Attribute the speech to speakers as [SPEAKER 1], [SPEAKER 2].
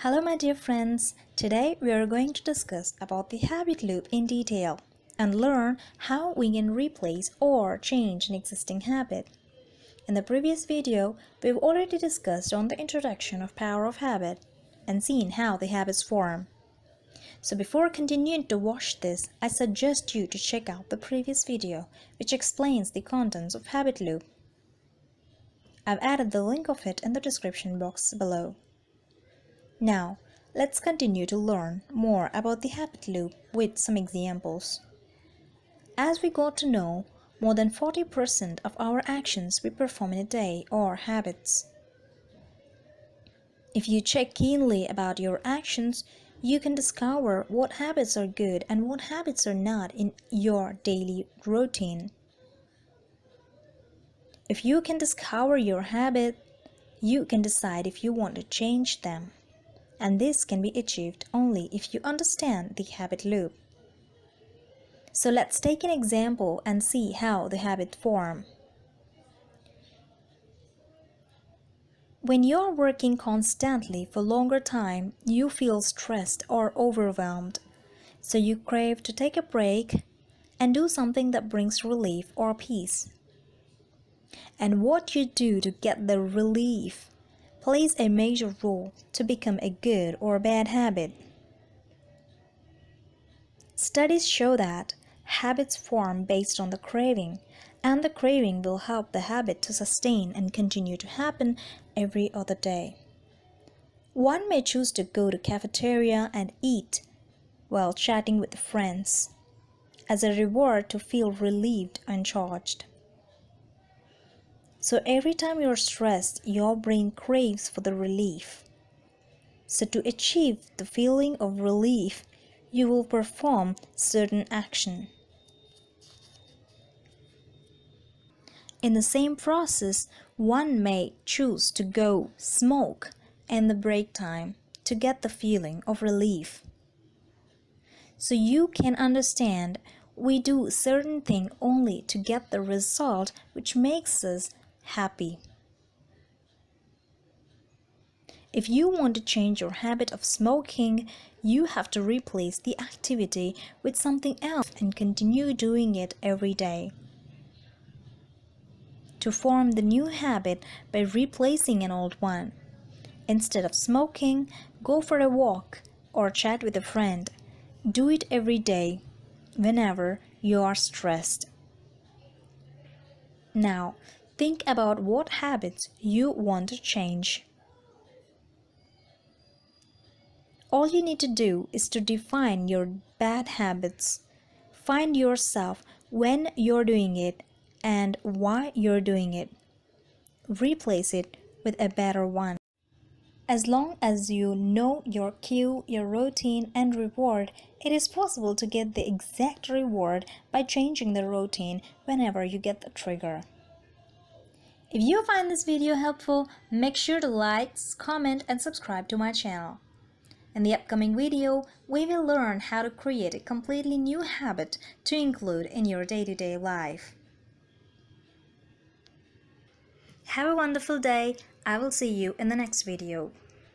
[SPEAKER 1] Hello my dear friends, today we are going to discuss about the habit loop in detail and learn how we can replace or change an existing habit. In the previous video, we've already discussed on the introduction of power of habit and seen how the habits form. So before continuing to watch this, I suggest you to check out the previous video which explains the contents of habit loop. I've added the link of it in the description box below. Now, let's continue to learn more about the habit loop with some examples. As we got to know, more than 40% of our actions we perform in a day are habits. If you check keenly about your actions, you can discover what habits are good and what habits are not in your daily routine. If you can discover your habit, you can decide if you want to change them. And this can be achieved only if you understand the habit loop. So let's take an example and see how the habit form. When you're working constantly for longer time, you feel stressed or overwhelmed. So you crave to take a break and do something that brings relief or peace. And what you do to get the relief plays a major role to become a good or bad habit. Studies show that habits form based on the craving, and the craving will help the habit to sustain and continue to happen every other day. One may choose to go to cafeteria and eat while chatting with friends as a reward to feel relieved and charged. So every time you're stressed, your brain craves for the relief. So to achieve the feeling of relief, you will perform certain action. In the same process, one may choose to go smoke in the break time to get the feeling of relief. So you can understand we do certain thing only to get the result which makes us happy. If you want to change your habit of smoking, you have to replace the activity with something else and continue doing it every day. To form the new habit by replacing an old one. Instead of smoking, go for a walk or chat with a friend. Do it every day, whenever you are stressed. Now, think about what habits you want to change. All you need to do is to define your bad habits. Find yourself when you're doing it and why you're doing it. Replace it with a better one. As long as you know your cue, your routine, and reward, it is possible to get the exact reward by changing the routine whenever you get the trigger. If you find this video helpful, make sure to like, comment, and subscribe to my channel. In the upcoming video, we will learn how to create a completely new habit to include in your day-to-day life. Have a wonderful day. I will see you in the next video.